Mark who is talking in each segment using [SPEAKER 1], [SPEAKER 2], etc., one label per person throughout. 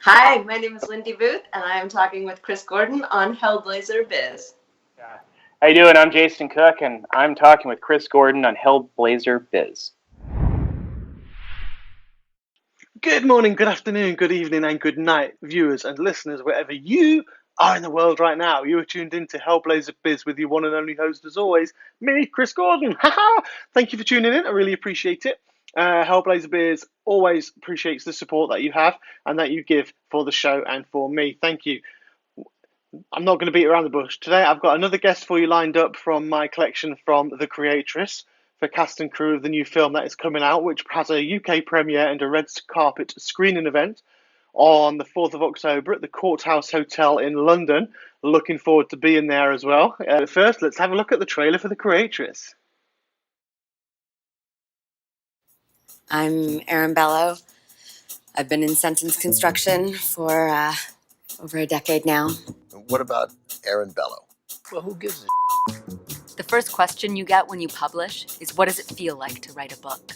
[SPEAKER 1] Hi, my name is Lindy Booth, and I am talking with Chris Gordon on Hellblazer Biz.
[SPEAKER 2] How you doing? I'm Jason Cook, and I'm talking with Chris Gordon on Hellblazer Biz.
[SPEAKER 3] Good morning, good afternoon, good evening, and good night, viewers and listeners, wherever you are in the world right now. You are tuned in to Hellblazer Biz with your one and only host, as always, me, Chris Gordon. Thank you for tuning in. I really appreciate it. Hellblazer Biz always appreciates the support that you have and that you give for the show and for me. Thank you. I'm not going to beat around the bush. Today I've got another guest for you lined up from my collection from the Creatress, the cast and crew of the new film that is coming out, which has a UK premiere and a red carpet screening event on the 4th of October at the Courthouse Hotel in London. Looking forward to being there as well. First, let's have a look at the trailer for the Creatress.
[SPEAKER 4] I'm Erin Bello. I've been in sentence construction for over a decade now.
[SPEAKER 5] What about Erin Bello? Well, who gives a
[SPEAKER 4] The first question you get when you publish is, what does it feel like to write a book?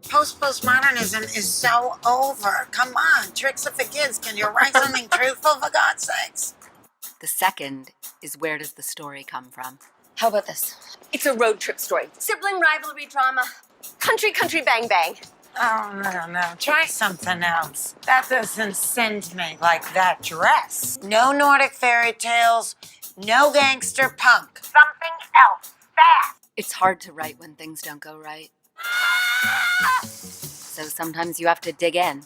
[SPEAKER 6] Postmodernism is so over. Come on, tricks it for kids. Can you write something truthful, for God's sakes?
[SPEAKER 4] The second is, where does the story come from?
[SPEAKER 7] How about this? It's a road trip story. Sibling rivalry drama. Country bang bang.
[SPEAKER 6] Oh, no. Try something else. That doesn't send me like that dress. No Nordic fairy tales, no gangster punk. Something else, fast.
[SPEAKER 4] It's hard to write when things don't go right. So sometimes you have to dig in.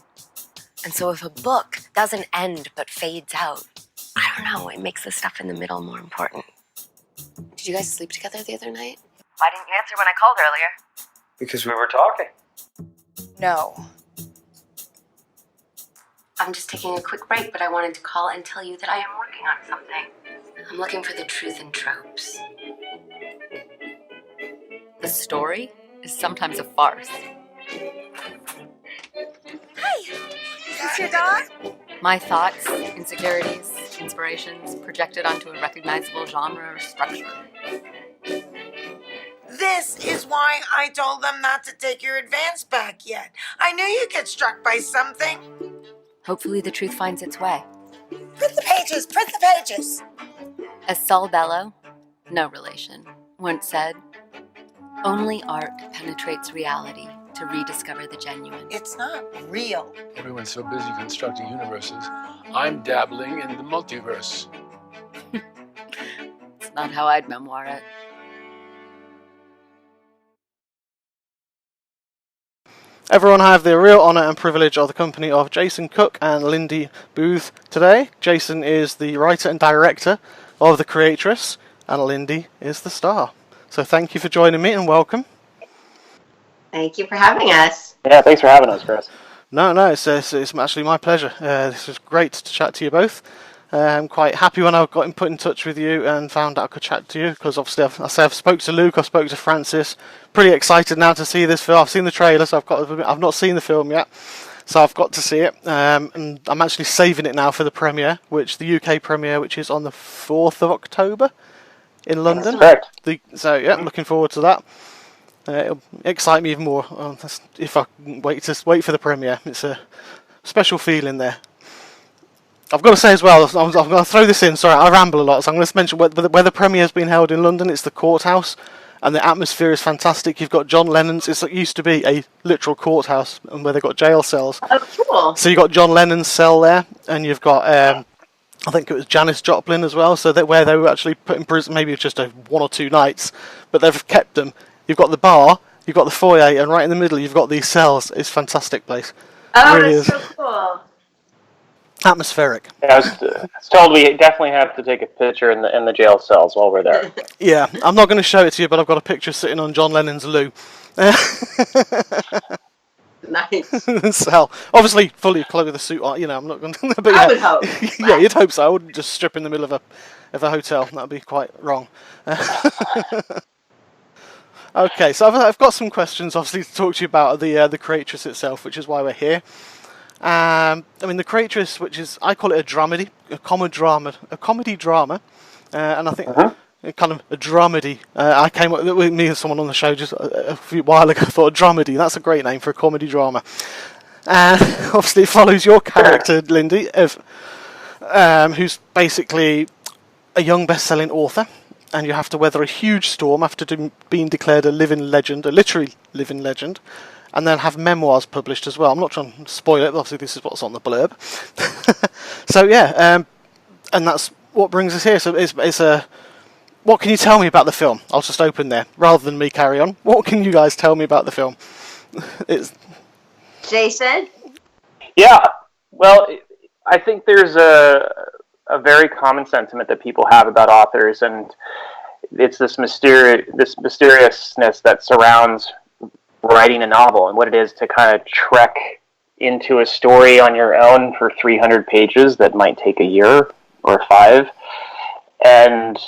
[SPEAKER 7] And so if a book doesn't end but fades out, I don't know, it makes the stuff in the middle more important. Did you guys sleep together the other night?
[SPEAKER 8] Why didn't you answer when I called earlier?
[SPEAKER 5] Because we were talking.
[SPEAKER 7] No.
[SPEAKER 4] I'm just taking a quick break, but I wanted to call and tell you that I am working on something. I'm looking for the truth in tropes. The story is sometimes a farce.
[SPEAKER 6] Hey, is this your dog?
[SPEAKER 4] My thoughts, insecurities, inspirations projected onto a recognizable genre or structure.
[SPEAKER 6] This is why I told them not to take your advance back yet. I knew you'd get struck by something.
[SPEAKER 4] Hopefully the truth finds its way.
[SPEAKER 6] Print the pages.
[SPEAKER 4] As Saul Bellow, no relation, once said, only art penetrates reality to rediscover the genuine.
[SPEAKER 6] It's not real.
[SPEAKER 9] Everyone's so busy constructing universes. I'm dabbling in the multiverse.
[SPEAKER 4] It's not how I'd memoir it.
[SPEAKER 3] Everyone, I have the real honour and privilege of the company of Jason Cook and Lindy Booth today. Jason is the writer and director of The Creatress, and Lindy is the star. So thank you for joining me and welcome.
[SPEAKER 1] Thank you for having us.
[SPEAKER 2] Yeah, thanks for having us, Chris.
[SPEAKER 3] No, it's actually my pleasure. This is great to chat to you both. I'm quite happy when I got put in touch with you and found out I could chat to you, because obviously I've spoke to Luke, I spoke to Francis. Pretty excited now to see this film. I've seen the trailer, so I've not seen the film yet, so I've got to see it. And I'm actually saving it now for the premiere, the UK premiere, which is on the 4th of October in London.
[SPEAKER 2] That's correct.
[SPEAKER 3] So yeah, I'm looking forward to that. It'll excite me even more if I wait for the premiere. It's a special feeling there. I've got to say as well, I'm going to throw this in, sorry, I ramble a lot, so I'm going to mention where the premiere has been held in London. It's the Courthouse, and the atmosphere is fantastic. You've got John Lennon's, it used to be a literal courthouse, and where they've got jail cells.
[SPEAKER 1] Oh, cool.
[SPEAKER 3] So you've got John Lennon's cell there, and you've got, I think it was Janis Joplin as well, so where they were actually put in prison, maybe just 1 or 2 nights, but they've kept them. You've got the bar, you've got the foyer, and right in the middle you've got these cells. It's a fantastic place.
[SPEAKER 1] Oh,
[SPEAKER 3] It really
[SPEAKER 1] that's
[SPEAKER 3] is.
[SPEAKER 1] so cool.
[SPEAKER 3] Atmospheric.
[SPEAKER 2] Yeah, I was told we definitely have to take a picture in the jail cells while we're there.
[SPEAKER 3] Yeah, I'm not going to show it to you, but I've got a picture sitting on John Lennon's loo.
[SPEAKER 1] Nice.
[SPEAKER 3] Cell. Obviously, fully clothed with a suit on. I'm not going to. But yeah.
[SPEAKER 1] I would hope.
[SPEAKER 3] Yeah, you'd hope so. I wouldn't just strip in the middle of a hotel. That would be quite wrong. Okay, so I've got some questions, obviously, to talk to you about the Creatress itself, which is why we're here. I mean, the Creatress, I call it a comedy drama, and I think kind of a dramedy. I came up with me and someone on the show just a while ago thought a dramedy. That's a great name for a comedy drama. and obviously it follows your character, Lindy, who's basically a young best-selling author, and you have to weather a huge storm after being declared a living legend, a literary living legend, and then have memoirs published as well. I'm not trying to spoil it, but obviously this is what's on the blurb. So yeah, and that's what brings us here. So it's a... What can you tell me about the film? I'll just open there, rather than me carry on. What can you guys tell me about the film?
[SPEAKER 1] Jason?
[SPEAKER 2] Yeah, well, I think there's a very common sentiment that people have about authors, and it's this mysteriousness that surrounds writing a novel and what it is to kind of trek into a story on your own for 300 pages that might take a year or 5, and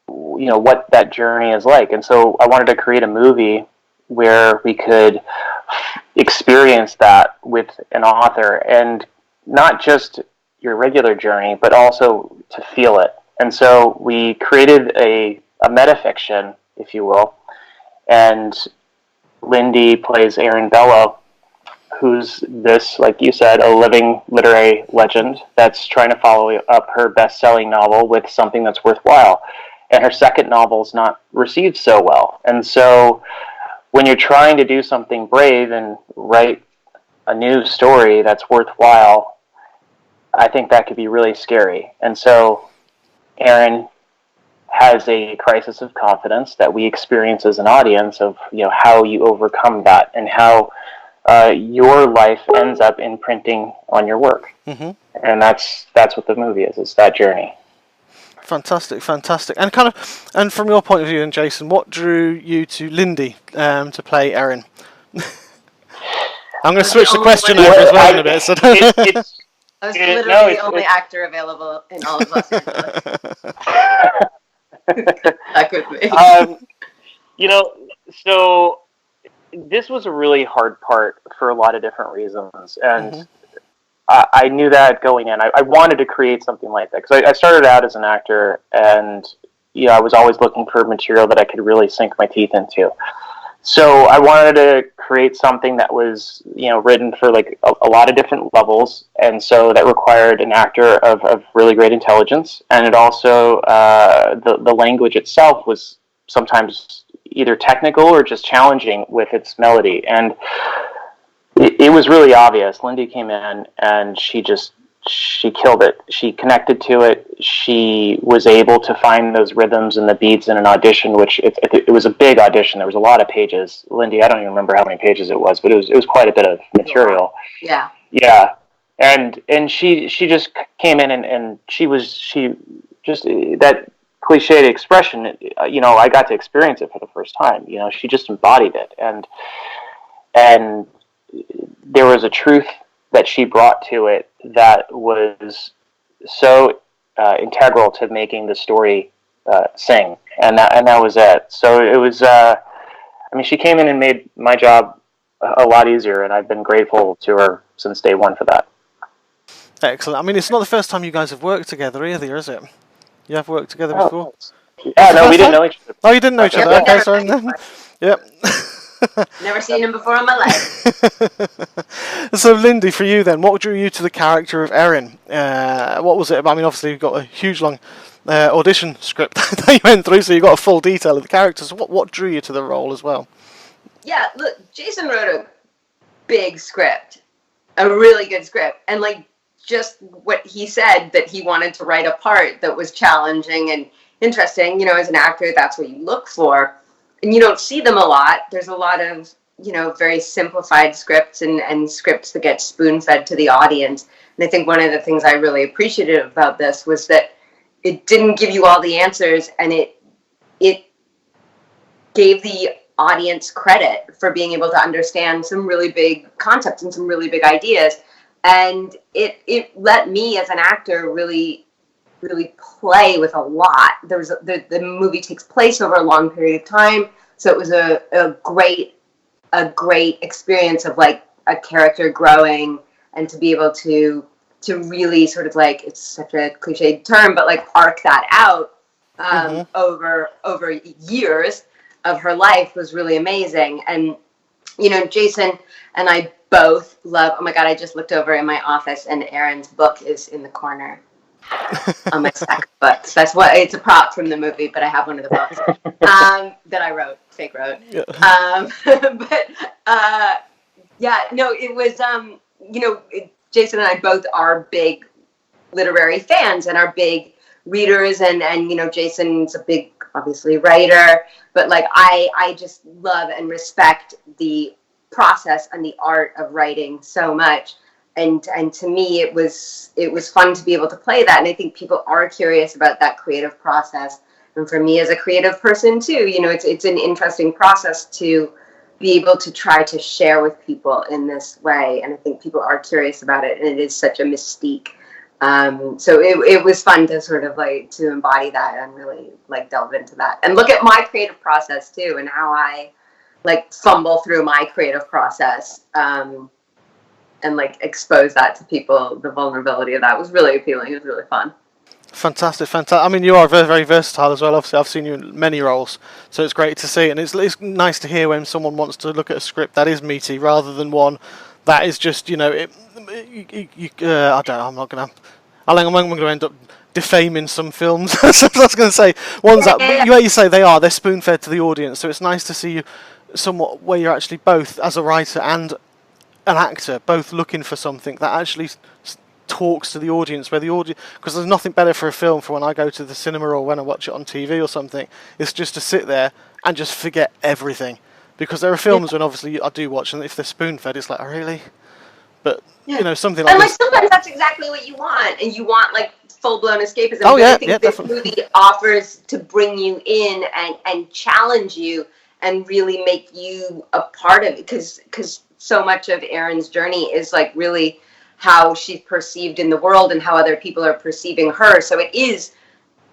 [SPEAKER 2] what that journey is like. And so I wanted to create a movie where we could experience that with an author, and not just your regular journey, but also to feel it. And so we created a metafiction, if you will, and Lindy plays Erin Bello, who's this, like you said, a living literary legend that's trying to follow up her best-selling novel with something that's worthwhile. And her second novel's not received so well. And so when you're trying to do something brave and write a new story that's worthwhile, I think that could be really scary. And so Erin has a crisis of confidence that we experience as an audience of, how you overcome that and how your life ends up imprinting on your work. Mm-hmm. And that's what the movie is. It's that journey.
[SPEAKER 3] Fantastic. And from your point of view, and Jason, what drew you to Lindy to play Erin? I'm going to switch the question over as well in a bit. So
[SPEAKER 1] I was literally the only actor available in all of Los Angeles. That could be.
[SPEAKER 2] So this was a really hard part for a lot of different reasons, and I knew that going in. I wanted to create something like that because I started out as an actor, and I was always looking for material that I could really sink my teeth into. So I wanted to create something that was, written for like a lot of different levels, and so that required an actor of really great intelligence, and it also the language itself was sometimes either technical or just challenging with its melody, and it was really obvious. Lindy came in and she killed it. She connected to it. She was able to find those rhythms and the beats in an audition, which it was a big audition. There was a lot of pages. Lindy, I don't even remember how many pages it was, but it was quite a bit of material.
[SPEAKER 1] Yeah.
[SPEAKER 2] Yeah. And she just came in and she just that cliched expression, I got to experience it for the first time. She just embodied it. And there was a truth that she brought to it that was so integral to making the story sing, and that was it. So it was. She came in and made my job a lot easier, and I've been grateful to her since day one for that.
[SPEAKER 3] Excellent. It's not the first time you guys have worked together either, is it? You have worked together before?
[SPEAKER 2] Yeah, no, we didn't know each other.
[SPEAKER 3] Oh, you didn't know each other? Okay, sorry. Yep.
[SPEAKER 1] Never seen him before in my life.
[SPEAKER 3] So, Lindy, for you then, what drew you to the character of Erin? What was it about? Obviously you've got a huge long audition script that you went through, so you got a full detail of the characters. What drew you to the role as well?
[SPEAKER 1] Yeah, look, Jason wrote a big script, a really good script, and just what he said, that he wanted to write a part that was challenging and interesting. As an actor, that's what you look for. And you don't see them a lot. There's a lot of, very simplified scripts and scripts that get spoon-fed to the audience. And I think one of the things I really appreciated about this was that it didn't give you all the answers, and it gave the audience credit for being able to understand some really big concepts and some really big ideas. And it let me as an actor really play with a lot. The movie takes place over a long period of time, so it was a great experience of a character growing, and to be able to really sort of it's such a cliched term, but arc that out over years of her life was really amazing. And Jason and I both love. Oh my God! I just looked over in my office, and Erin's book is in the corner on my stack of books. That's what it's a prop from the movie, but I have one of the books that I wrote, fake wrote.
[SPEAKER 3] Yeah.
[SPEAKER 1] But yeah, no, it was Jason and I both are big literary fans and are big readers, and Jason's a big, obviously, writer, but like I just love and respect the process and the art of writing so much, and to me it was fun to be able to play that, and I think people are curious about that creative process, and for me as a creative person too, it's an interesting process to be able to try to share with people in this way, and I think people are curious about it, and it is such a mystique. So it was fun to sort of like to embody that and really like delve into that and look at my creative process too, and how I like fumble through my creative process, and like expose that to people. The vulnerability of that was really appealing. It was really fun.
[SPEAKER 3] Fantastic. I mean, you are very, very versatile as well. Obviously, I've seen you in many roles, so it's great to see. And it's nice to hear when someone wants to look at a script that is meaty rather than one that is just, I don't know, I'm not going to end up defaming some films. That's what I was going to say. Ones that, where you say they're spoon-fed to the audience, so it's nice to see you somewhat where you're actually both, as a writer and an actor, both looking for something that actually talks to the audience, where the audience, because there's nothing better for a film for when I go to the cinema or when I watch it on TV or something, it's just to sit there and just forget everything, because there are films when obviously I do watch and if they're spoon-fed it's like, oh really? But something like
[SPEAKER 1] and like
[SPEAKER 3] this,
[SPEAKER 1] sometimes that's exactly what you want, and you want like full-blown escapism.
[SPEAKER 3] Oh,
[SPEAKER 1] but
[SPEAKER 3] yeah,
[SPEAKER 1] I think
[SPEAKER 3] yeah,
[SPEAKER 1] this
[SPEAKER 3] definitely.
[SPEAKER 1] movie offers to bring you in and challenge you and really make you a part of it, because so much of Erin's journey is like really how she's perceived in the world and how other people are perceiving her. So it is,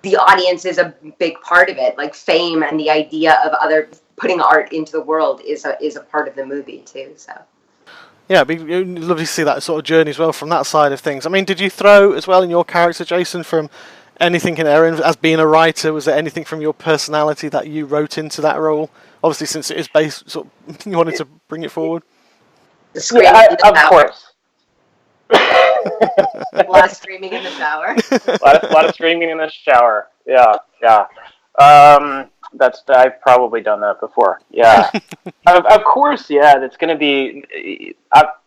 [SPEAKER 1] the audience is a big part of it. Like fame and the idea of other putting art into the world is a part of the movie too. So
[SPEAKER 3] yeah, it'd be lovely to see that sort of journey as well from that side of things. I mean, did you throw as well in your character, Jason, from anything in Erin as being a writer? Was there anything from your personality that you wrote into that role? Obviously, since it is based, sort of, you wanted to bring it forward.
[SPEAKER 2] Of course.
[SPEAKER 1] A lot of screaming in the shower.
[SPEAKER 2] a lot of screaming in the shower. Yeah. I've probably done that before. Yeah. Of course, yeah. That's going to be.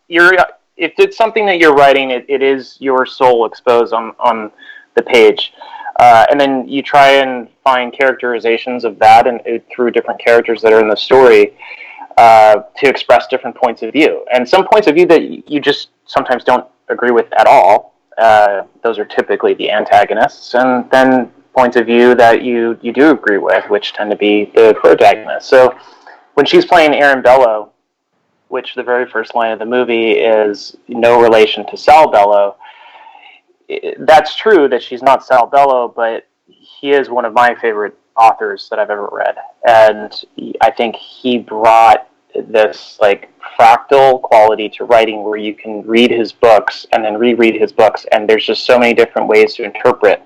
[SPEAKER 2] If it's something that you're writing, it is your soul exposed on the page, and then you try and find characterizations of that and through different characters that are in the story. To express different points of view, and some points of view that you just sometimes don't agree with at all. Those are typically the antagonists, and then points of view that you do agree with, which tend to be the protagonists. So when she's playing Erin Bello, which the very first line of the movie is no relation to Sal Bello, that's true that she's not Sal Bello, but he is one of my favorite authors that I've ever read, and I think he brought this like fractal quality to writing where you can read his books and then reread his books, and there's just so many different ways to interpret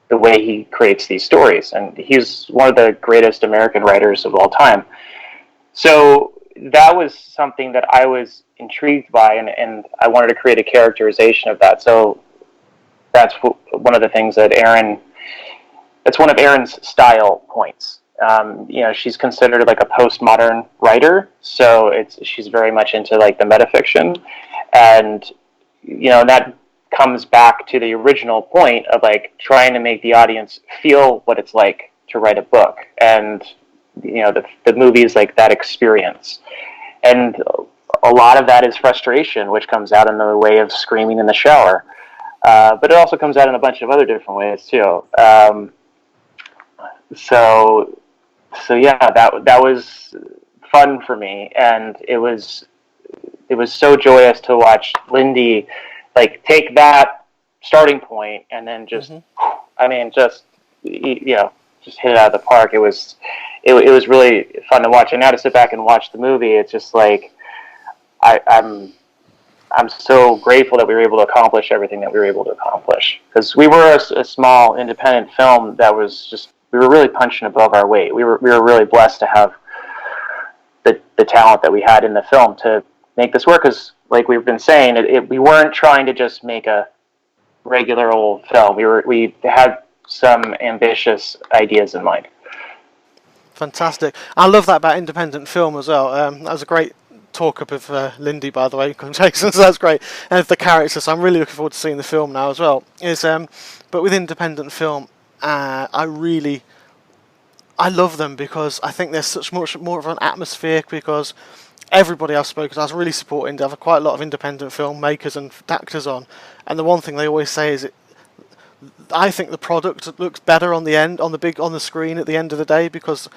[SPEAKER 2] the way he creates these stories, and he's one of the greatest American writers of all time. So that was something that I was intrigued by, and I wanted to create a characterization of that. So that's one of the things that that's one of Erin's style points. She's considered like a postmodern writer, so she's very much into like the metafiction, and that comes back to the original point of like trying to make the audience feel what it's like to write a book, and the movie is like that experience, and a lot of that is frustration, which comes out in the way of screaming in the shower, but it also comes out in a bunch of other different ways too. So yeah, that was fun for me, and it was so joyous to watch Lindy like take that starting point and then just, just hit it out of the park. It was really fun to watch, and now to sit back and watch the movie, it's just like I'm so grateful that we were able to accomplish everything that we were able to accomplish, because we were a small independent film that was just. We were really punching above our weight. We were really blessed to have the talent that we had in the film to make this work, because like we've been saying, we weren't trying to just make a regular old film. We had some ambitious ideas in mind.
[SPEAKER 3] Fantastic. I love that about independent film as well. That was a great talk up of Lindy, by the way, Jason, so that's great. And of the characters, so I'm really looking forward to seeing the film now as well. But with independent film, I love them because I think there's such much more of an atmosphere, because everybody I've spoken to, I was really supporting. They have quite a lot of independent filmmakers and actors on, and the one thing they always say is, I think the product looks better on the screen at the end of the day, because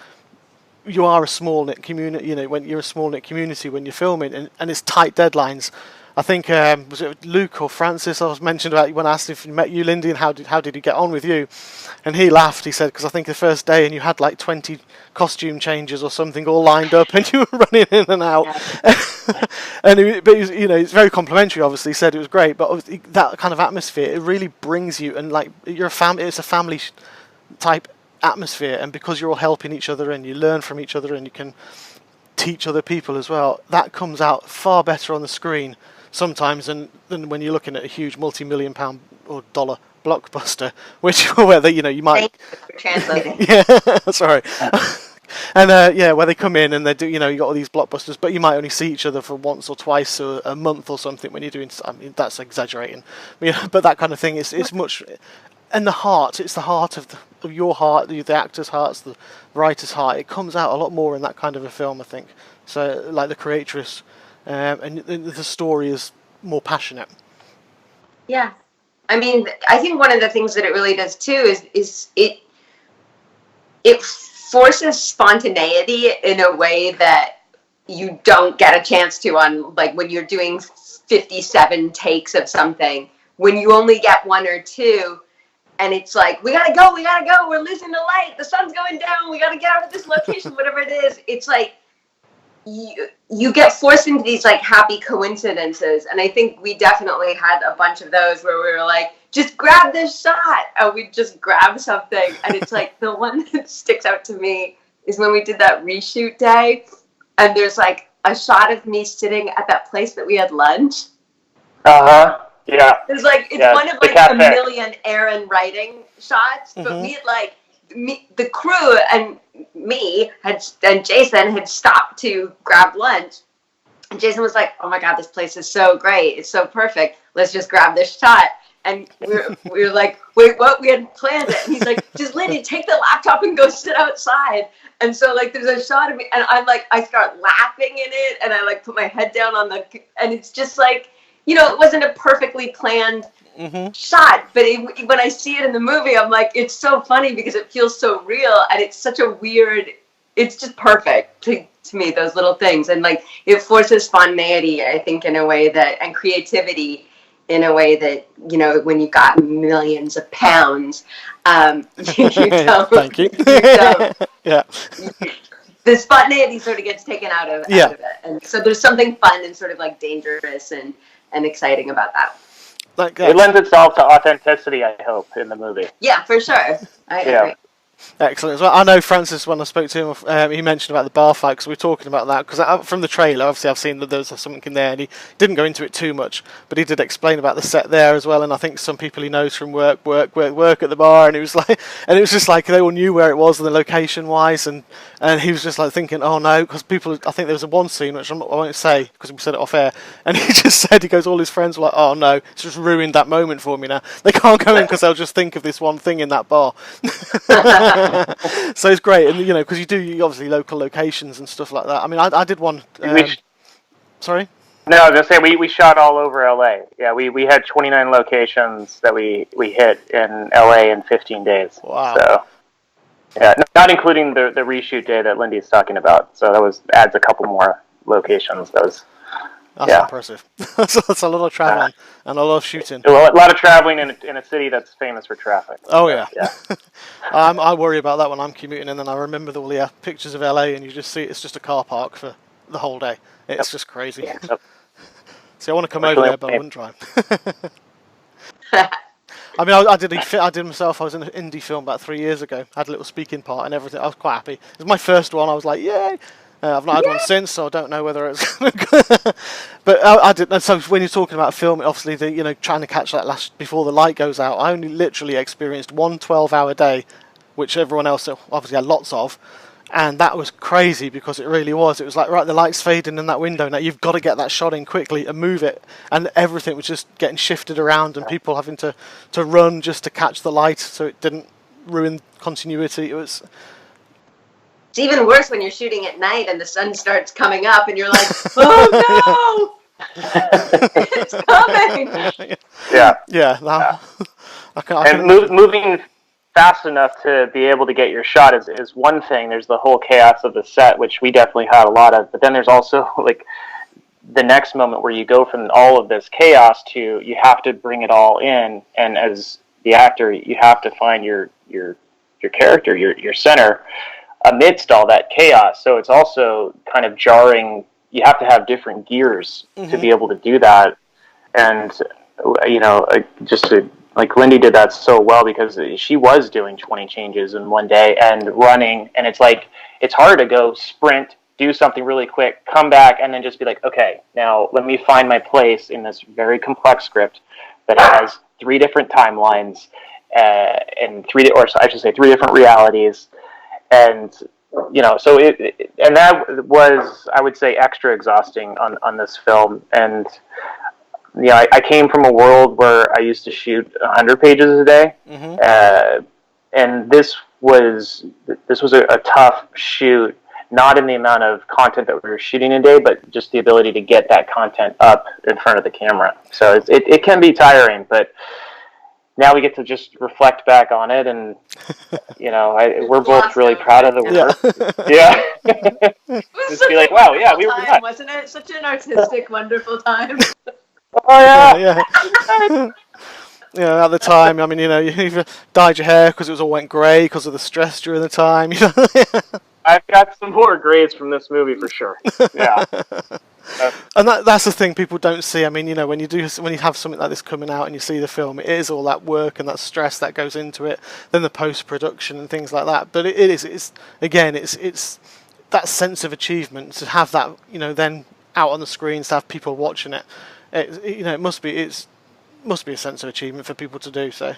[SPEAKER 3] you are a small knit community. You know, when you're a small knit community when you're filming, and it's tight deadlines. I think was it Luke or Francis I was mentioned about when I asked if you met you, Lindy, and how did he get on with you, and he laughed. He said, because I think the first day and you had like 20 costume changes or something all lined up, and you were running in and out. But it's very complimentary. Obviously, he said it was great, but that kind of atmosphere, it really brings you, and like you're a family. It's a family type atmosphere, and because you're all helping each other and you learn from each other and you can teach other people as well, that comes out far better on the screen sometimes than when you're looking at a huge multi-million pound or dollar blockbuster, where you might.
[SPEAKER 1] Thank you for translating.
[SPEAKER 3] Yeah, sorry. And where they come in and they do, you got all these blockbusters, but you might only see each other for once or twice a month or something when you're doing. I mean, that's exaggerating, but that kind of thing it's much. And the heart, it's the heart of your heart, the actor's hearts, the writer's heart. It comes out a lot more in that kind of a film, I think. So, like the Creatress, and the story is more passionate.
[SPEAKER 1] Yeah, I mean, I think one of the things that it really does too is it forces spontaneity in a way that you don't get a chance to on, like, when you're doing 57 takes of something. When you only get one or two. And it's like, we gotta go, we're losing the light, the sun's going down, we gotta get out of this location, whatever it is. It's like, you get forced into these like happy coincidences. And I think we definitely had a bunch of those where we were like, just grab this shot. And we just grab something. And it's like, the one that sticks out to me is when we did that reshoot day. And there's like a shot of me sitting at that place that we had lunch.
[SPEAKER 2] Uh-huh. Yeah.
[SPEAKER 1] It's like, it's one of like a million Erin writing shots, but we had the crew and me and Jason had stopped to grab lunch, and Jason was like, "Oh my God, this place is so great! It's so perfect. Let's just grab this shot." And we were like, "Wait, what? We hadn't planned it." And he's like, "Just Lindy, take the laptop and go sit outside." And so like, there's a shot of me, and I'm like, I start laughing in it, and I like put my head down on and it's just like. It wasn't a perfectly planned shot, but when I see it in the movie, I'm like, it's so funny because it feels so real, and it's such a weird, it's just perfect to me, those little things. And like, it forces spontaneity, I think, in a way that, and creativity in a way that, when you got millions of pounds, you don't.
[SPEAKER 3] Thank you. Yeah.
[SPEAKER 1] The spontaneity sort of gets taken out of it. And so there's something fun and sort of like dangerous and exciting about that.
[SPEAKER 2] It lends itself to authenticity, I hope, in the movie.
[SPEAKER 1] Yeah, for sure. I agree.
[SPEAKER 3] Excellent as well. I know Francis, when I spoke to him, he mentioned about the bar fight, because we were talking about that, because from the trailer, obviously I've seen that there's something in there, and he didn't go into it too much, but he did explain about the set there as well, and I think some people he knows from work at the bar, and it was just like they all knew where it was and the location wise, and he was just like thinking, oh no, because people, I think there was one scene which I won't say because we said it off air, and he just said, he goes, all his friends were like, oh no, it's just ruined that moment for me now. They can't go in because they'll just think of this one thing in that bar. So it's great, and because you obviously local locations and stuff like that. I mean, I did one. Sorry.
[SPEAKER 2] No, I was gonna say we shot all over LA. Yeah, we had 29 locations that we hit in LA in 15 days.
[SPEAKER 3] Wow. So
[SPEAKER 2] yeah, not including the reshoot day that Lindy is talking about. So that adds a couple more locations. That's
[SPEAKER 3] impressive. That's a lot of traveling and a lot of shooting.
[SPEAKER 2] A lot of traveling in a city that's famous for traffic.
[SPEAKER 3] Oh yeah. I worry about that when I'm commuting, and then I remember all the pictures of LA, and you just see it's just a car park for the whole day. It's just crazy. Yep. See, I want to come over there, but I wouldn't drive. I mean, I did myself. I was in an indie film about 3 years ago. I had a little speaking part and everything. I was quite happy. It was my first one. I was like, yay! I've not had one since, so I don't know whether it's. But I didn't. So when you're talking about film, obviously trying to catch that last before the light goes out. I only literally experienced one 12-hour day, which everyone else obviously had lots of, and that was crazy because it really was. It was like, right, the light's fading in that window now. You've got to get that shot in quickly and move it, and everything was just getting shifted around, and people having to run just to catch the light so it didn't ruin continuity. It was.
[SPEAKER 1] It's even worse when you're shooting at night and the sun starts coming up and you're like, oh no, it's coming.
[SPEAKER 3] Yeah.
[SPEAKER 2] Moving fast enough to be able to get your shot is one thing. There's the whole chaos of the set, which we definitely had a lot of. But then there's also like the next moment where you go from all of this chaos to you have to bring it all in, and as the actor, you have to find your character, your center amidst all that chaos. So it's also kind of jarring. You have to have different gears to be able to do that. And, like Lindy did that so well because she was doing 20 changes in one day and running. And it's like, it's hard to go sprint, do something really quick, come back, and then just be like, okay, now let me find my place in this very complex script that has 3 different timelines and 3 different realities. And, so and that was, I would say, extra exhausting on this film. And, I came from a world where I used to shoot 100 pages a day. And this was a tough shoot, not in the amount of content that we were shooting a day, but just the ability to get that content up in front of the camera. So it can be tiring, but now we get to just reflect back on it, and we're both really proud of the work. Yeah. Just be like, wow, yeah, we were nuts.
[SPEAKER 1] Wasn't it such an artistic, wonderful time?
[SPEAKER 2] Oh yeah.
[SPEAKER 3] Yeah. At the time, I mean, you either dyed your hair because it all went grey because of the stress during the time.
[SPEAKER 2] I've got some more grades from this movie for sure. Yeah.
[SPEAKER 3] And that's the thing people don't see. I mean, when you have something like this coming out and you see the film, it is all that work and that stress that goes into it, then the post-production and things like that. But it's that sense of achievement to have that, then out on the screens, to have people watching it. It must be a sense of achievement for people to do so.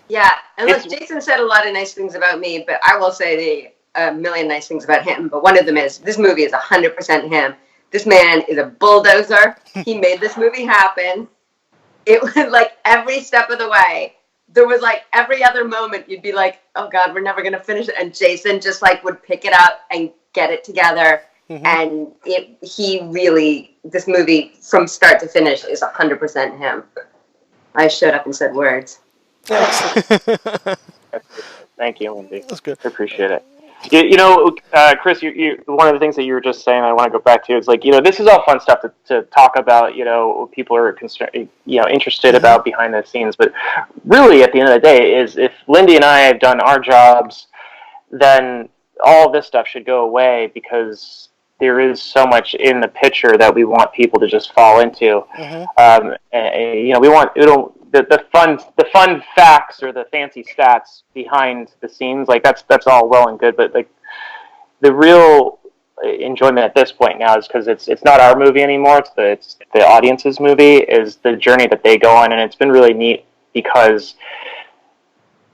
[SPEAKER 1] Yeah, and look, Jason said a lot of nice things about me, but I will say a million nice things about him. But one of them is this movie is 100% him. This man is a bulldozer. He made this movie happen. It was like every step of the way. There was like every other moment you'd be like, oh God, we're never going to finish it. And Jason just like would pick it up and get it together. And this movie from start to finish is 100% him. I showed up and said words.
[SPEAKER 2] Thank you, Lindy.
[SPEAKER 3] That's good.
[SPEAKER 2] I appreciate it. Chris, you one of the things that you were just saying, I want to go back to, is like, this is all fun stuff to talk about. People are interested about behind the scenes, but really, at the end of the day, is if Lindy and I have done our jobs, then all of this stuff should go away because there is so much in the picture that we want people to just fall into. We want the fun facts or the fancy stats behind the scenes. Like that's all well and good, but like the real enjoyment at this point now is because it's not our movie anymore. It's the audience's movie. Is the journey that they go on, and it's been really neat because,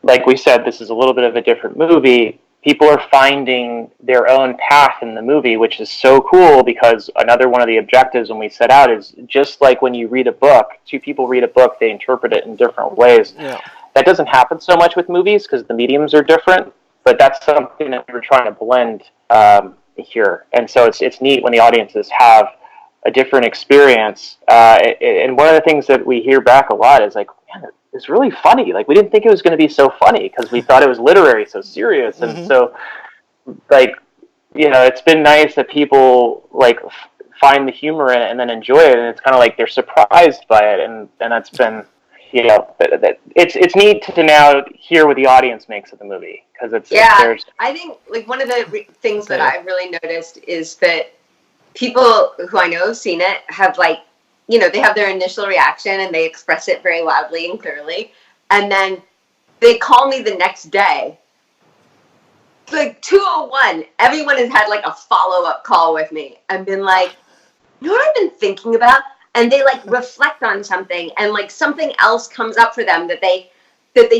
[SPEAKER 2] like we said, this is a little bit of a different movie. People are finding their own path in the movie, which is so cool because another one of the objectives when we set out is just like when you read a book, 2 people read a book, they interpret it in different ways.
[SPEAKER 3] Yeah.
[SPEAKER 2] That doesn't happen so much with movies because the mediums are different, but that's something that we're trying to blend here. And so it's neat when the audiences have a different experience. And one of the things that we hear back a lot is like, man, it's really funny. Like, we didn't think it was going to be so funny because we thought it was literary, so serious. And so, like, it's been nice that people, like, find the humor in it and then enjoy it. And it's kind of like they're surprised by it. And that's been, it's neat to now hear what the audience makes of the movie. Because
[SPEAKER 1] I think, like, one of the things that I've really noticed is that people who I know have seen it have, like, they have their initial reaction and they express it very loudly and clearly. And then they call me the next day like 201, everyone has had like a follow-up call with me and been like, you know what I've been thinking about? And they like reflect on something, and like something else comes up for them that they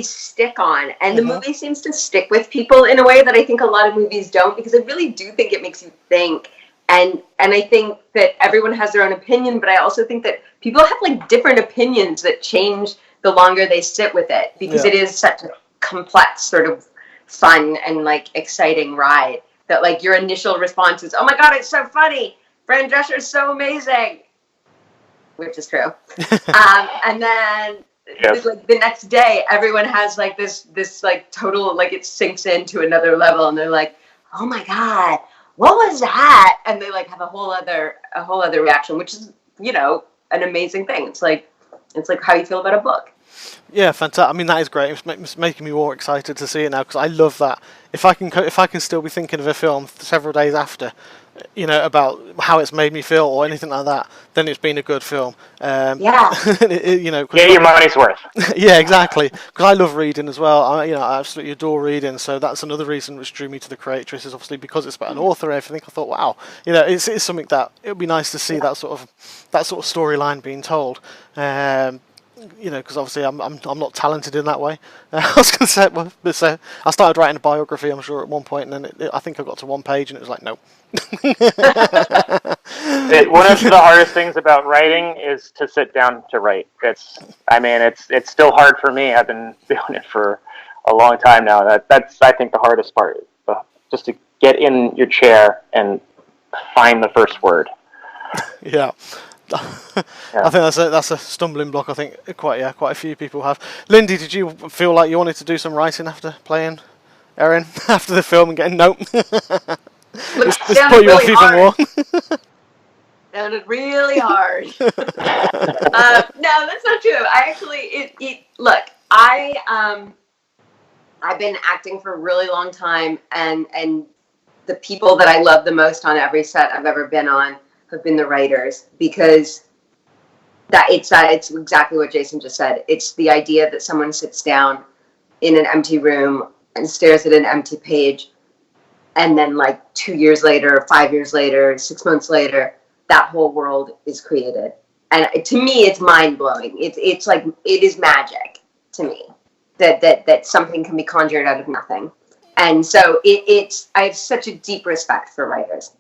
[SPEAKER 1] stick on, and the movie seems to stick with people in a way that I think a lot of movies don't, because I really do think it makes you think. And I think that everyone has their own opinion, but I also think that people have like different opinions that change the longer they sit with it, because it is such a complex, sort of fun and like exciting ride that like your initial response is, oh my god, it's so funny, Fran Drescher is so amazing, which is true. And then like the next day, everyone has like this like total, like it sinks into another level, and they're like, oh my god, what was that? And they like have a whole other reaction, which is, you know, an amazing thing. It's like how you feel about a book.
[SPEAKER 3] Yeah, fantastic. I mean, that is great. It's making me more excited to see it now, because I love that. If I can still be thinking of a film several days after, you know, about how it's made me feel or anything like that, then it's been a good film. You know,
[SPEAKER 2] get your money's worth.
[SPEAKER 3] Yeah, exactly. Because I love reading as well. I absolutely adore reading. So that's another reason which drew me to The Creatress, is obviously because it's about an author and everything. I thought, wow, you know, it's something that it would be nice to see that sort of storyline being told. You know, because obviously I'm not talented in that way. I was going to say, I started writing a biography, I'm sure, at one point, and then I think I got to one page, and it was like, no.
[SPEAKER 2] One of the hardest things about writing is to sit down to write. It's still hard for me. I've been doing it for a long time now. That's I think the hardest part, just to get in your chair and find the first word.
[SPEAKER 3] Yeah. I think that's a stumbling block. I think quite a few people have. Lindy, did you feel like you wanted to do some writing after playing Erin after the film and getting nope? This put you off even more.
[SPEAKER 1] Sounded really hard. No, that's not true. I actually look. I've been acting for a really long time, and the people that I love the most on every set I've ever been on have been the writers, because it's exactly what Jason just said. It's the idea that someone sits down in an empty room and stares at an empty page, and then like 2 years later, 5 years later, 6 months later, that whole world is created. And to me, it's mind blowing. It's like, it is magic to me that something can be conjured out of nothing. And so I have such a deep respect for writers.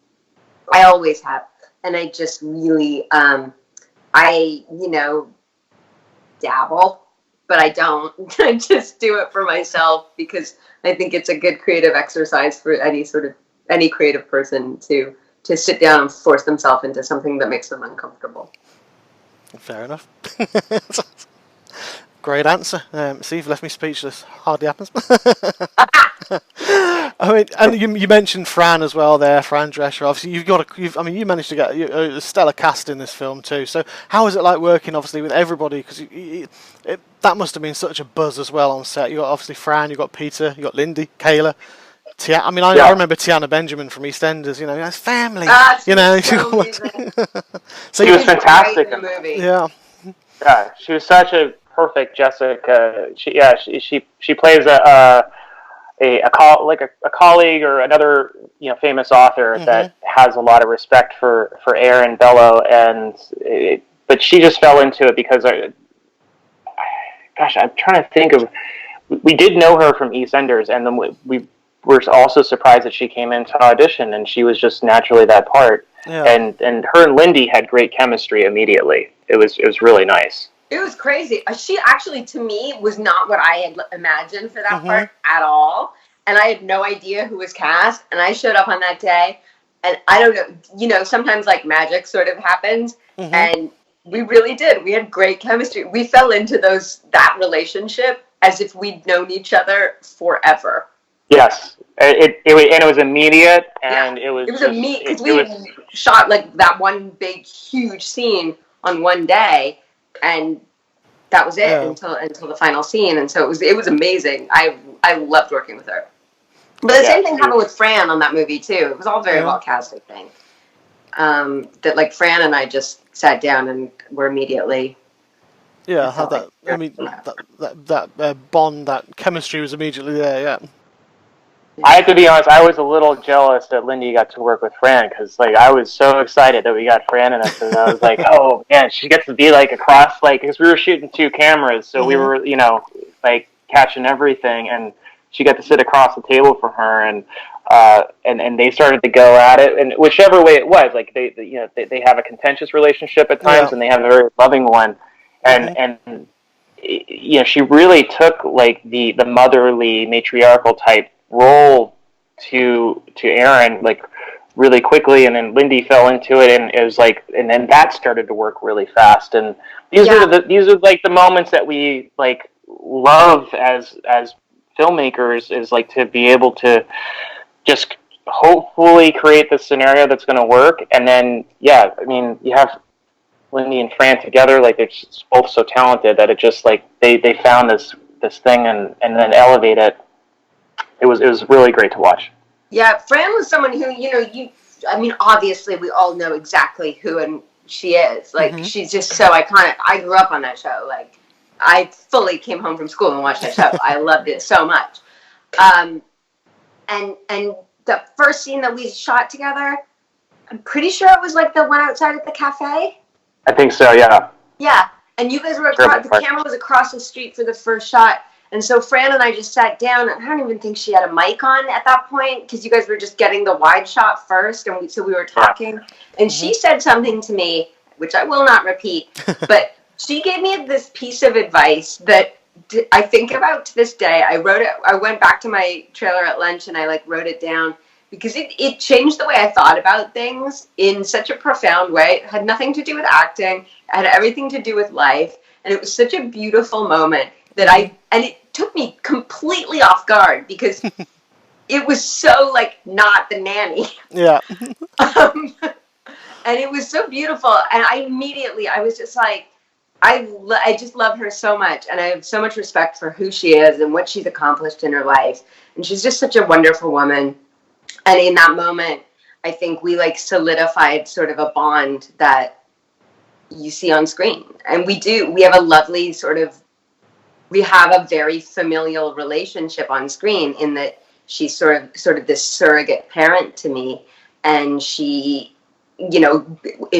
[SPEAKER 1] I always have. And I just really, dabble, but I don't. I just do it for myself, because I think it's a good creative exercise for any creative person to sit down and force themselves into something that makes them uncomfortable.
[SPEAKER 3] Fair enough. Great answer. See, you've left me speechless. Hardly happens. I mean, and you mentioned Fran as well there, Fran Drescher. Obviously, you managed to get a stellar cast in this film too. So, how was it like working, obviously, with everybody? Because that must have been such a buzz as well on set. You got obviously Fran, you got Peter, you got Lindy, Kayla. I remember Tiana Benjamin from EastEnders. You know, that's family.
[SPEAKER 1] She
[SPEAKER 2] was fantastic
[SPEAKER 1] in the movie.
[SPEAKER 3] Yeah.
[SPEAKER 2] Yeah, she was such a perfect Jessica. She plays a colleague or another famous author that has a lot of respect for Erin Bello, but she just fell into it because I'm trying to think of. We did know her from EastEnders, and then we were also surprised that she came into audition, and she was just naturally that part. Yeah. And her and Lindy had great chemistry immediately. It was really nice.
[SPEAKER 1] It was crazy. She actually, to me, was not what I had imagined for that part at all. And I had no idea who was cast. And I showed up on that day, and I don't know, sometimes like magic sort of happens. And we really did. We had great chemistry. We fell into that relationship as if we'd known each other forever.
[SPEAKER 2] Yes. It was immediate, and it was
[SPEAKER 1] immediate, because we shot like that one big, huge scene on one day, and that was it until the final scene. And so it was amazing. I loved working with her. But the same thing happened with Fran on that movie too. It was all very well cast, I think. That like Fran and I just sat down and were immediately.
[SPEAKER 3] Yeah, had that. I mean, that bond, that chemistry was immediately there. Yeah.
[SPEAKER 2] I have to be honest, I was a little jealous that Lindy got to work with Fran, because like I was so excited that we got Fran in it, and I was like, oh man, she gets to be like across, like, because we were shooting 2 cameras, so we were, like catching everything, and she got to sit across the table from her, and they started to go at it, and whichever way it was, like they have a contentious relationship at times, and they have a very loving one, and she really took like the motherly matriarchal type role to Erin like really quickly, and then Lindy fell into it, and it was like, and then that started to work really fast, and these are like the moments that we like love as filmmakers, is like to be able to just hopefully create the scenario that's going to work, and then I mean, you have Lindy and Fran together, like they're just both so talented that it just like they found this thing and then elevate it. It was really great to watch.
[SPEAKER 1] Yeah, Fran was someone who, I mean, obviously we all know exactly who and she is. Like, she's just so iconic. I grew up on that show. Like, I fully came home from school and watched that show. I loved it so much. And the first scene that we shot together, I'm pretty sure it was like the one outside at the cafe.
[SPEAKER 2] I think so, yeah.
[SPEAKER 1] Yeah, and you guys were the camera was across the street for the first shot. And so Fran and I just sat down, and I don't even think she had a mic on at that point, because you guys were just getting the wide shot first, and we were talking. And she said something to me, which I will not repeat, but she gave me this piece of advice that I think about to this day. I wrote it. I went back to my trailer at lunch, and I like wrote it down, because it changed the way I thought about things in such a profound way. It had nothing to do with acting. It had everything to do with life. And it was such a beautiful moment that and it took me completely off guard, because it was so like not the nanny.
[SPEAKER 3] Yeah.
[SPEAKER 1] And it was so beautiful. And I was just like, I just love her so much. And I have so much respect for who she is and what she's accomplished in her life. And she's just such a wonderful woman. And in that moment, I think we like solidified sort of a bond that you see on screen. And we have a lovely we have a very familial relationship on screen, in that she's sort of this surrogate parent to me. And she, in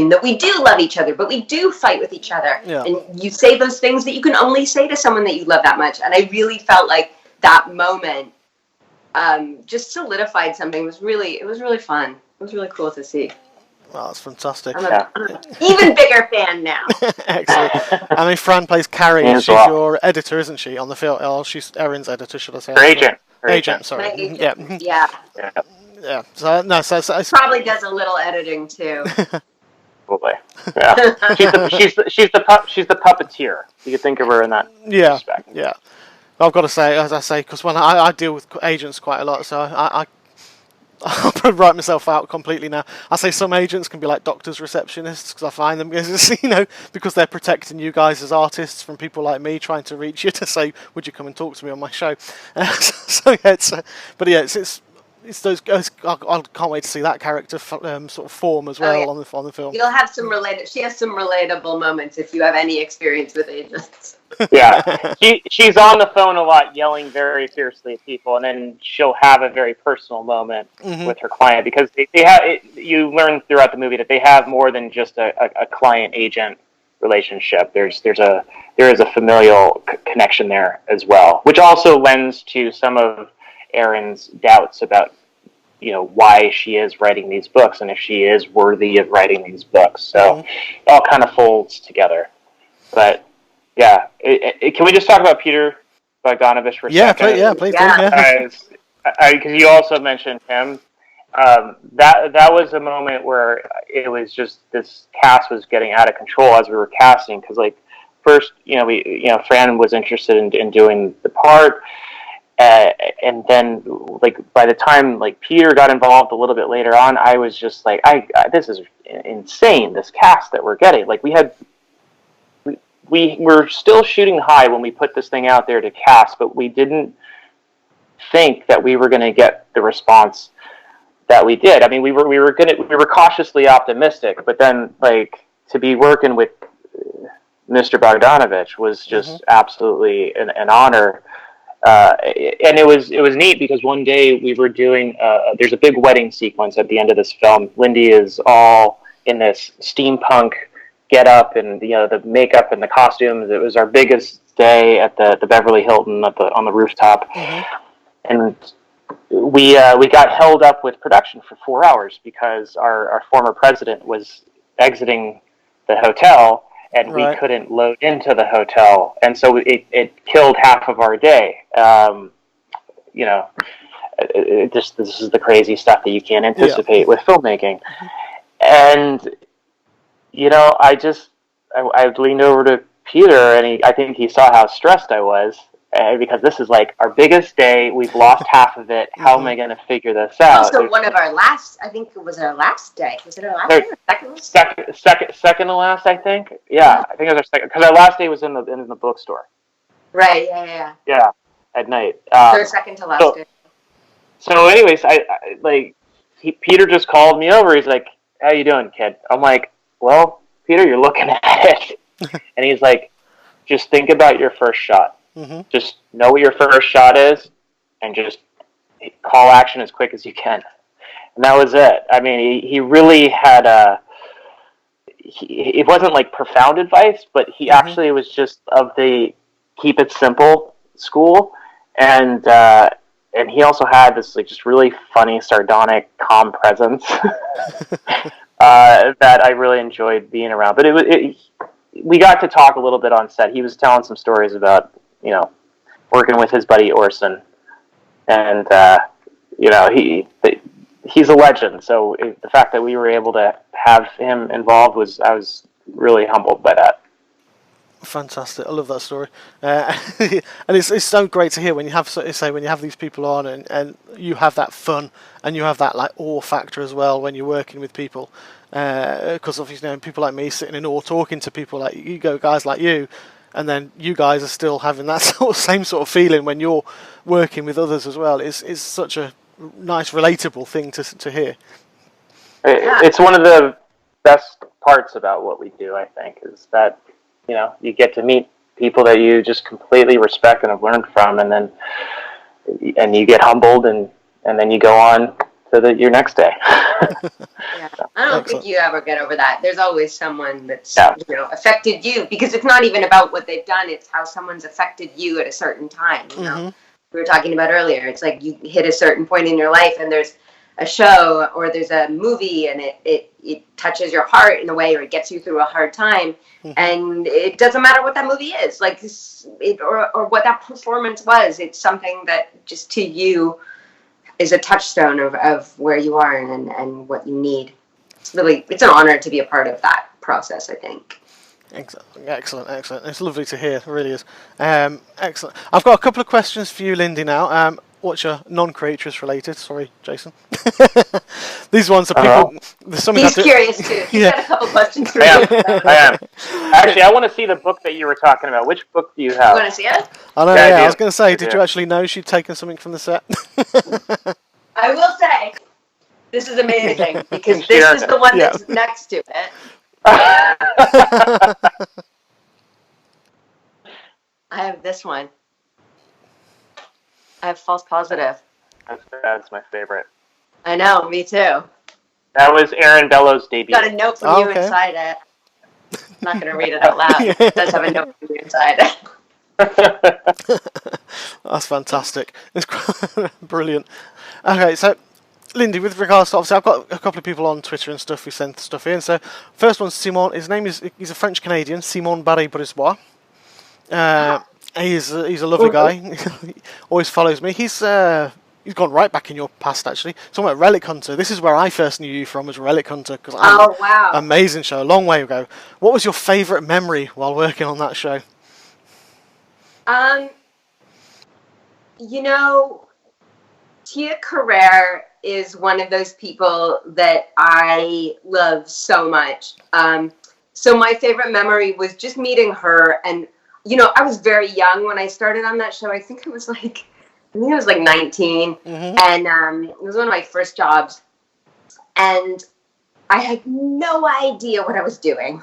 [SPEAKER 1] that we do love each other, but we do fight with each other. Yeah. And you say those things that you can only say to someone that you love that much. And I really felt like that moment just solidified something. It was really fun. It was really cool to see.
[SPEAKER 3] Oh, that's fantastic.
[SPEAKER 1] I'm an even bigger fan now.
[SPEAKER 3] Excellent. I mean, Fran plays Carrie. She's your editor, isn't she, on the film? Oh, she's Erin's editor, should I say?
[SPEAKER 2] Her
[SPEAKER 3] agent, sorry.
[SPEAKER 1] Agent.
[SPEAKER 3] Yeah. So
[SPEAKER 1] probably does a little editing too.
[SPEAKER 2] Probably. Yeah. she's the puppeteer. You could think of her in that respect.
[SPEAKER 3] Yeah. I've got to say, as I say, because when I deal with agents quite a lot, so I'll probably write myself out completely now. I say some agents can be like doctors' receptionists, because I find them, because they're protecting you guys as artists from people like me trying to reach you to say, would you come and talk to me on my show? It's those. I can't wait to see that character sort of form as well on the film.
[SPEAKER 1] You'll have some She has some relatable moments if you have any experience with agents.
[SPEAKER 2] Yeah, she's on the phone a lot, yelling very fiercely at people, and then she'll have a very personal moment with her client, because they have. You learn throughout the movie that they have more than just a client-agent relationship. There is a familial connection there as well, which also lends to some of Erin's doubts about, why she is writing these books and if she is worthy of writing these books. So it all kind of folds together. But yeah, can we just talk about Peter Bogdanovich for a second?
[SPEAKER 3] Please.
[SPEAKER 2] Because you also mentioned him. That was a moment where it was just, this cast was getting out of control as we were casting. Because first, Fran was interested in doing the part. And then, by the time Peter got involved a little bit later on, I was just like, this is insane. This cast that we're getting. We were still shooting high when we put this thing out there to cast, but we didn't think that we were going to get the response that we did. I mean, we were cautiously optimistic, but then to be working with Mr. Bogdanovich was just absolutely an honor. and it was neat because one day we were doing there's a big wedding sequence at the end of this film. Lindy is all in this steampunk get up and the makeup and the costumes. It was our biggest day at the Beverly Hilton on the rooftop, and we got held up with production for 4 hours because our former president was exiting the hotel and we couldn't load into the hotel, and so it killed half of our day. This is the crazy stuff that you can't anticipate with filmmaking. And I leaned over to Peter, and I think he saw how stressed I was, because this is like our biggest day. We've lost half of it. How am I going to figure this out?
[SPEAKER 1] Also, one of our last, I think it was our last day. Was it our last day or
[SPEAKER 2] second to last, I think. Yeah, I think it was our second, because our last day was in the bookstore.
[SPEAKER 1] Right, yeah.
[SPEAKER 2] Yeah, at night.
[SPEAKER 1] Third, second to last day.
[SPEAKER 2] So anyways, Peter just called me over. He's like, how you doing, kid? I'm like, well, Peter, you're looking at it. And he's like, just think about your first shot. Just know what your first shot is and just call action as quick as you can. And that was it. I mean, he really had it wasn't like profound advice, but he actually was just of the keep it simple school. And he also had this like just really funny, sardonic, calm presence that I really enjoyed being around. But we got to talk a little bit on set. He was telling some stories about working with his buddy Orson, and he's a legend. So the fact that we were able to have him involved I was really humbled by that.
[SPEAKER 3] Fantastic! I love that story, and it's so great to hear when you have these people on and you have that fun and you have that like awe factor as well when you're working with people, because obviously people like me sitting in awe talking to people like guys like you, and then you guys are still having that same sort of feeling when you're working with others as well. It's such a nice relatable thing to hear.
[SPEAKER 2] It's one of the best parts about what we do, I think, is that you get to meet people that you just completely respect and have learned from, and you get humbled, and then you go on to your next day.
[SPEAKER 1] Yeah, I don't think you ever get over that. There's always someone that's affected you, because it's not even about what they've done; it's how someone's affected you at a certain time. We were talking about earlier. It's like you hit a certain point in your life, and there's a show or there's a movie, and it touches your heart in a way, or it gets you through a hard time. And it doesn't matter what that movie is, like or what that performance was. It's something that just to you is a touchstone of where you are and what you need. It's an honor to be a part of that process, I think.
[SPEAKER 3] Excellent. It's lovely to hear. It really is. Excellent. I've got a couple of questions for you, Lindy, now. Which are non-Creatress related. Sorry, Jason. These ones are people.
[SPEAKER 1] He's curious too. He's got a couple questions for you.
[SPEAKER 2] I am. Actually, I want to see the book that you were talking about. Which book do you have?
[SPEAKER 1] You want to see it?
[SPEAKER 3] I know. Yeah, I was going to say, did you actually know she'd taken something from the set?
[SPEAKER 1] I will say, this is amazing because this is the one that's next to it. I have this one. I have False Positive.
[SPEAKER 2] That's my favorite.
[SPEAKER 1] I know, me too.
[SPEAKER 2] That was Erin Bellow's debut.
[SPEAKER 1] Got a note from you inside it. I'm not going to read it out loud. It does have a note from you inside it.
[SPEAKER 3] That's fantastic. It's brilliant. Okay, so Lindy, with regards to, obviously I've got a couple of people on Twitter and stuff who sent stuff in. So first one's Simon. His name he's a French Canadian, Simon Barry-Brisbois. He's a lovely guy. He always follows me. He's gone right back in your past, actually. Talking about Relic Hunter. This is where I first knew you from, was Relic Hunter.
[SPEAKER 1] Wow.
[SPEAKER 3] Amazing show, a long way ago. What was your favourite memory while working on that show?
[SPEAKER 1] Tia Carrere is one of those people that I love so much. So my favourite memory was just meeting her, and I was very young when I started on that show. I think I was like 19, and it was one of my first jobs, and I had no idea what I was doing.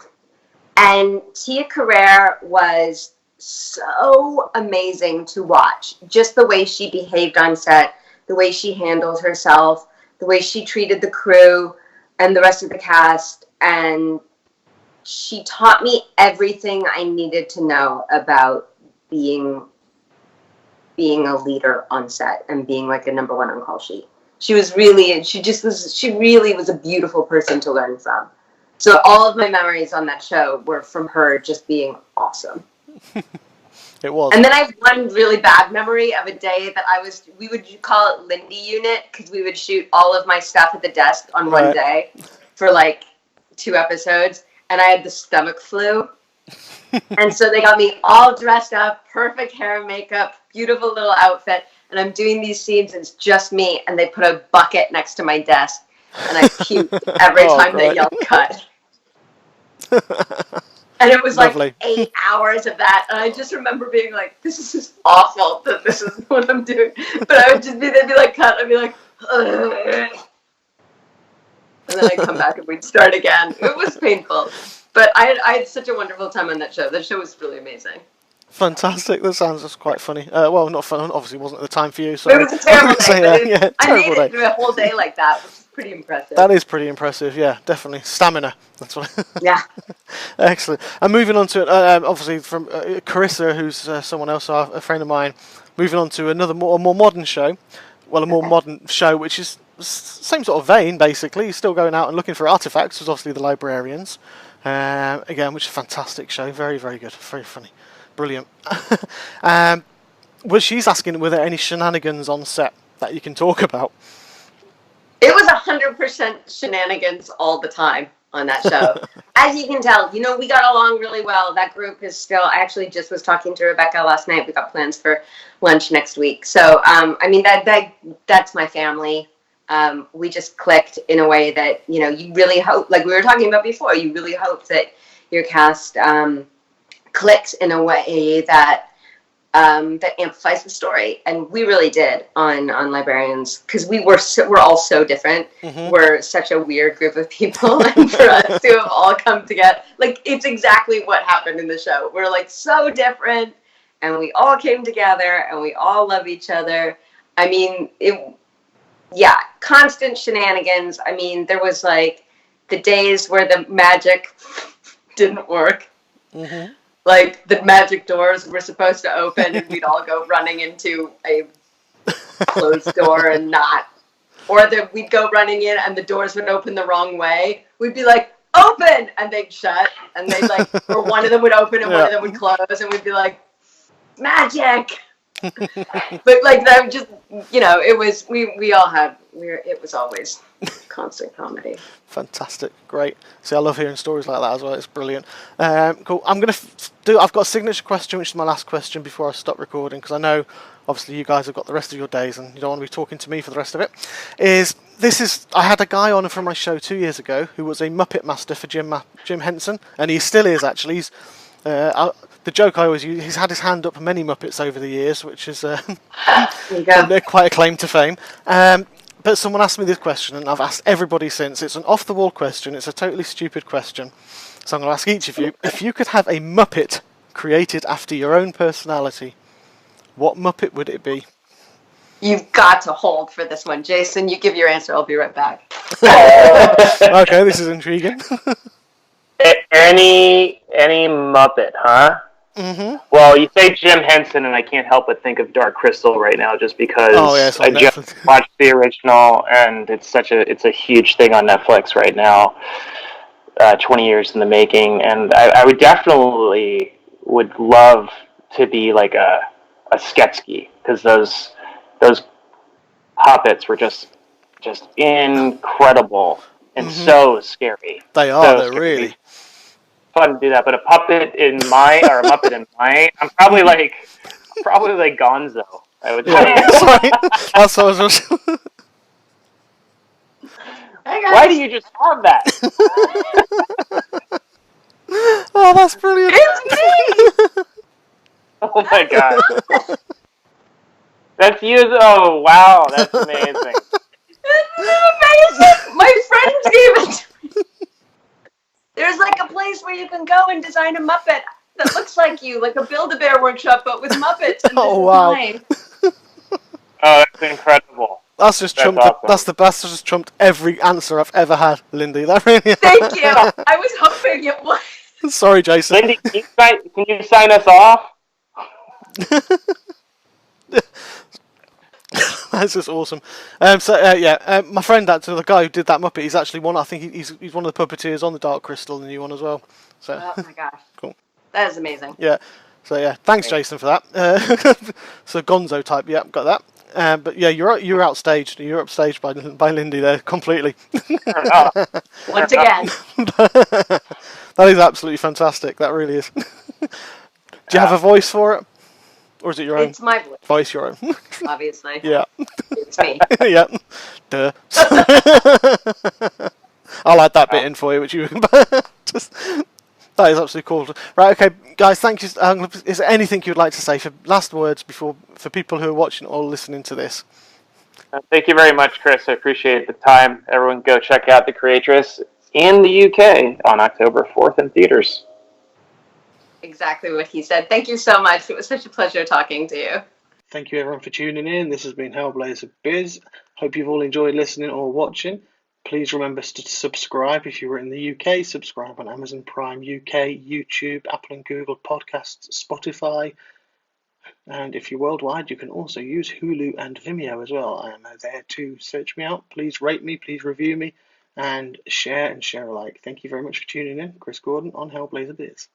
[SPEAKER 1] And Tia Carrere was so amazing to watch. Just the way she behaved on set, the way she handled herself, the way she treated the crew and the rest of the cast. And she taught me everything I needed to know about being a leader on set and being like a number one on call sheet. She really was a beautiful person to learn from. So all of my memories on that show were from her just being awesome.
[SPEAKER 3] It was.
[SPEAKER 1] And then I have one really bad memory of a day that we would call it Lindy Unit, because we would shoot all of my stuff at the desk on one day for like 2 episodes, and I had the stomach flu. And so they got me all dressed up, perfect hair and makeup, beautiful little outfit, and I'm doing these scenes, and it's just me, and they put a bucket next to my desk, and I puked every time they yelled cut. And it was like 8 hours of that, and I just remember being like, this is just awful that this is what I'm doing. But I would just they'd be like, cut, I'd be like, ugh. And then I'd come back and we'd start again. It was painful. But I had such a wonderful time on that show. That show was really amazing.
[SPEAKER 3] Fantastic. That sounds just quite funny. Well, not fun. Obviously, wasn't at the time for you. So
[SPEAKER 1] it was a terrible day. I made it
[SPEAKER 3] day.
[SPEAKER 1] through a whole day like that, which is pretty impressive.
[SPEAKER 3] That is pretty impressive. Yeah, definitely stamina. That's what.
[SPEAKER 1] Yeah.
[SPEAKER 3] Excellent. And moving on to it, obviously from Carissa, who's someone else, a friend of mine. Moving on to a more modern show. Well, a more modern show, which is same sort of vein, basically. You're still going out and looking for artifacts. Was obviously the Librarians. Again, which is a fantastic show. Very, very good. Very funny. Brilliant. She's asking, were there any shenanigans on set that you can talk about?
[SPEAKER 1] It was 100% shenanigans all the time on that show. As you can tell, we got along really well. That group is still, I actually just was talking to Rebecca last night. We got plans for lunch next week. So, that's my family. We just clicked in a way that, you really hope, like we were talking about before, you really hope that your cast clicks in a way that that amplifies the story. And we really did on Librarians, because we're all so different. Mm-hmm. We're such a weird group of people, and for us to have all come together, like, it's exactly what happened in the show. We're like so different, and we all came together, and we all love each other. I mean, constant shenanigans. I mean, there was like the days where the magic didn't work. Mm-hmm. Like, the magic doors were supposed to open, and we'd all go running into a closed door and not. Or we'd go running in, and the doors would open the wrong way. We'd be like, open! And they'd shut. And they'd or one of them would open and one of them would close. And we'd be like, magic! But like, that just, it was, it was always constant comedy.
[SPEAKER 3] Fantastic, great. See, I love hearing stories like that as well. It's brilliant. Cool. I'm gonna I've got a signature question, which is my last question before I stop recording, because I know obviously you guys have got the rest of your days and you don't want to be talking to me for the rest of it. I had a guy on from my show 2 years ago who was a Muppet master for Jim Henson, and he still is actually. He's the joke I always use, he's had his hand up many Muppets over the years, which is quite a claim to fame. But someone asked me this question, and I've asked everybody since. It's an off-the-wall question. It's a totally stupid question. So I'm going to ask each of you, if you could have a Muppet created after your own personality, what Muppet would it be?
[SPEAKER 1] You've got to hold for this one. Jason, you give your answer. I'll be right back.
[SPEAKER 3] Okay, this is intriguing.
[SPEAKER 2] Any Muppet, huh? Mm-hmm. Well, you say Jim Henson, and I can't help but think of Dark Crystal right now, just because I just watched the original, and it's a huge thing on Netflix right now. 20 years in the making, and I would definitely love to be like a Sketsky, because those puppets were just incredible and so scary.
[SPEAKER 3] They are. They're really
[SPEAKER 2] fun to do that, but a Muppet in mine, I'm probably like Gonzo, I would say.
[SPEAKER 3] Sorry. That's what I was
[SPEAKER 2] Why do you just have that?
[SPEAKER 3] Oh, that's brilliant.
[SPEAKER 1] It's me!
[SPEAKER 2] Oh my god. That's you. Oh wow, that's amazing.
[SPEAKER 1] This is amazing. My friends gave it to me. There's like a place where you can go and design a Muppet that looks like you, like a Build-A-Bear workshop, but with Muppets. And
[SPEAKER 3] Oh,
[SPEAKER 1] this
[SPEAKER 3] wow.
[SPEAKER 1] is mine.
[SPEAKER 2] Oh, that's incredible.
[SPEAKER 3] That's just
[SPEAKER 2] That's
[SPEAKER 3] trumped.
[SPEAKER 2] awesome.
[SPEAKER 3] That's the best. Just trumped every answer I've ever had, Lindy. That really.
[SPEAKER 1] Thank you. I was hoping it was.
[SPEAKER 3] Sorry, Jason.
[SPEAKER 2] Lindy, can you sign us off?
[SPEAKER 3] That's just awesome. My friend, actually, the guy who did that Muppet, he's actually one. I think he's one of the puppeteers on the Dark Crystal, the new one as well. So.
[SPEAKER 1] Oh my gosh.
[SPEAKER 3] Cool.
[SPEAKER 1] That is amazing.
[SPEAKER 3] Yeah. So yeah, thanks,
[SPEAKER 1] Great.
[SPEAKER 3] Jason, for that. So Gonzo type, yeah, got that. But yeah, you're outstaged. You're upstaged by Lindy there completely.
[SPEAKER 1] Once again.
[SPEAKER 3] That is absolutely fantastic. That really is. Do you have a voice for it, or is it your own?
[SPEAKER 1] It's my voice,
[SPEAKER 3] Voice, your own.
[SPEAKER 1] obviously.
[SPEAKER 3] Yeah.
[SPEAKER 1] It's me.
[SPEAKER 3] Yeah. Duh. I'll add that bit in for you, which you just. That is absolutely cool. Right, okay, guys, thank you. Is there anything you'd like to say for last words for people who are watching or listening to this?
[SPEAKER 2] Thank you very much, Chris. I appreciate the time. Everyone go check out The Creatress in the UK on October 4th in theaters.
[SPEAKER 1] Exactly what he said. Thank you so much. It was such a pleasure talking to you.
[SPEAKER 3] Thank you, everyone, for tuning in. This has been Hellblazer Biz. Hope you've all enjoyed listening or watching. Please remember to subscribe if you were in the UK. Subscribe on Amazon Prime UK, YouTube, Apple and Google Podcasts, Spotify. And if you're worldwide, you can also use Hulu and Vimeo as well. I am there to search me out. Please rate me, please review me, and share alike. Thank you very much for tuning in. Chris Gordon on Hellblazer Biz.